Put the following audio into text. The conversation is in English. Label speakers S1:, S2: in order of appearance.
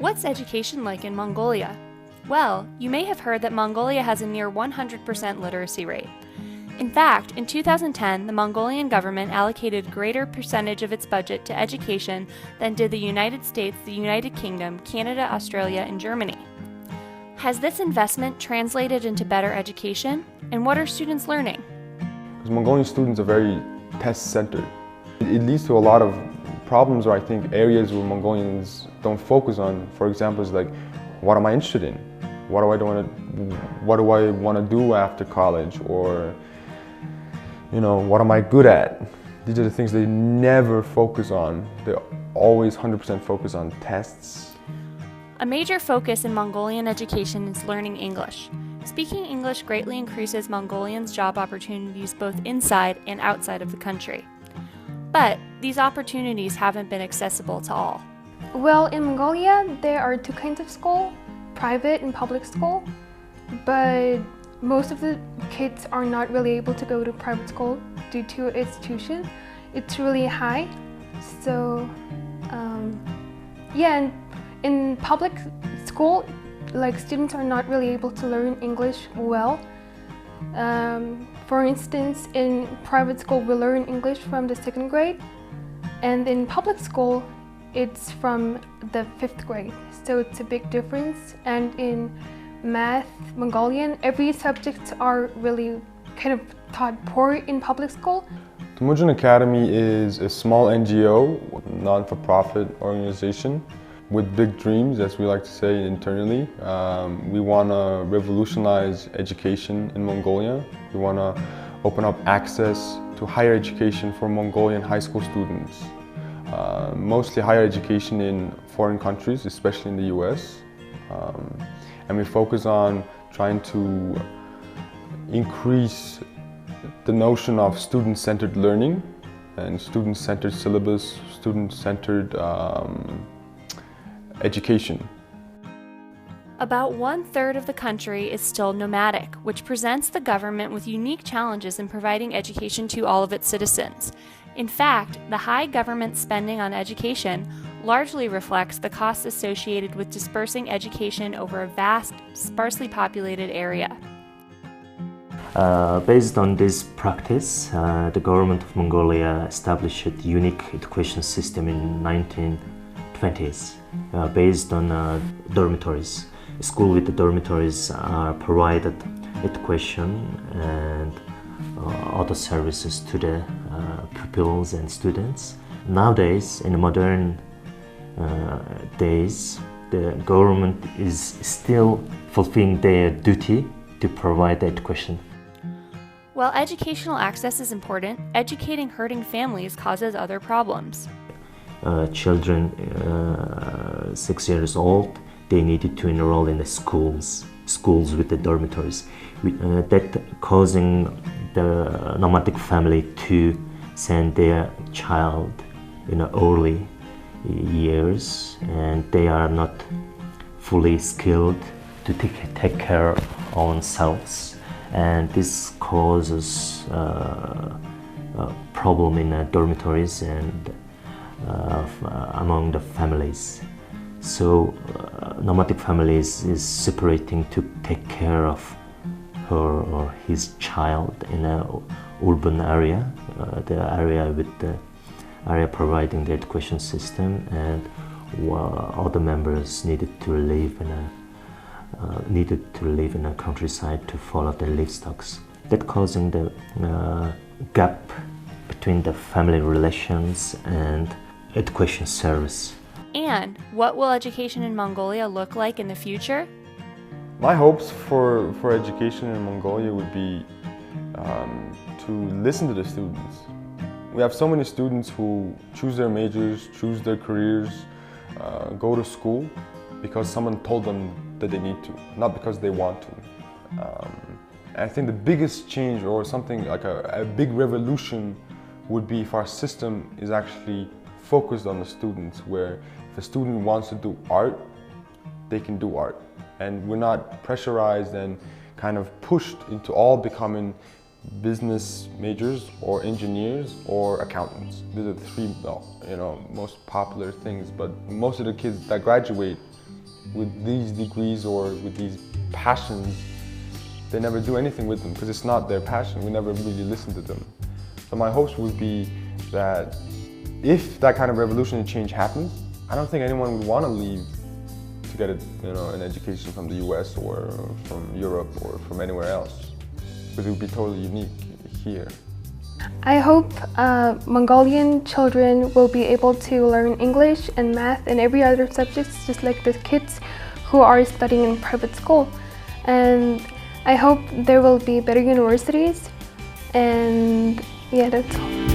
S1: What's education like in Mongolia? Well, you may have heard that Mongolia has a near 100% literacy rate. In fact, in 2010, the Mongolian government allocated a greater percentage of its budget to education than did the United States, the United Kingdom, Canada, Australia, and Germany. Has this investment translated into better education? And what are students learning?
S2: Because Mongolian students are very test-centered. It leads to a lot of problems, or I think areas where Mongolians don't focus on. For example, is like, what am I interested in? What do I want to do after college? Or, what am I good at? These are the things they never focus on. They always 100% focus on tests.
S1: A major focus in Mongolian education is learning English. Speaking English greatly increases Mongolians' job opportunities both inside and outside of the country. But these opportunities haven't been accessible to all.
S3: Well, in Mongolia, there are two kinds of school, private and public school, but most of the kids are not really able to go to private school due to its tuition. It's really high, so and in public school, students are not really able to learn English well. For instance, in private school, we learn English from the 2nd grade, and in public school, it's from the 5th grade. So it's a big difference. And in math, Mongolian, every subject are really kind of taught poor in public school.
S2: Tomujin Academy is a small NGO, non-for-profit organization with big dreams, as we like to say internally. We want to revolutionize education in Mongolia. We want to open up access to higher education for Mongolian high school students. Mostly higher education in foreign countries, especially in the US. And we focus on trying to increase the notion of student-centered learning and student-centered syllabus, student-centered education.
S1: About 1/3 of the country is still nomadic, which presents the government with unique challenges in providing education to all of its citizens. In fact, the high government spending on education largely reflects the costs associated with dispersing education over a vast, sparsely populated area.
S4: Based on this practice, the government of Mongolia established a unique education system in 1920s, based on dormitories. A school with the dormitories provided education and other services to the pupils and students. Nowadays, in the modern days, the government is still fulfilling their duty to provide education.
S1: While educational access is important, educating hurting families causes other problems.
S4: Children 6 years old, they needed to enroll in the schools with the dormitories, that causing the nomadic family to send their child in early years, and they are not fully skilled to take care of themselves, and this causes a problem in dormitories and among the families. So nomadic families is separating to take care of her or his child in an urban area, the area with the area providing the education system, and other members needed to live in a countryside to follow their livestocks. That causing the gap between the family relations and education service.
S1: And what will education in Mongolia look like in the future?
S2: My hopes for education in Mongolia would be to listen to the students. We have so many students who choose their majors, choose their careers, go to school because someone told them that they need to, not because they want to. I think the biggest change, or something like a big revolution, would be if our system is actually focused on the students, where if a student wants to do art, they can do art. And we're not pressurized and kind of pushed into all becoming business majors or engineers or accountants. These are the three most popular things, but most of the kids that graduate with these degrees or with these passions, they never do anything with them because it's not their passion. We never really listen to them. So my hopes would be that if that kind of revolutionary change happens, I don't think anyone would want to leave to get an education from the US or from Europe or from anywhere else, because it would be totally unique here.
S3: I hope Mongolian children will be able to learn English and math and every other subject, just like the kids who are studying in private school. And I hope there will be better universities, and yeah, that's all.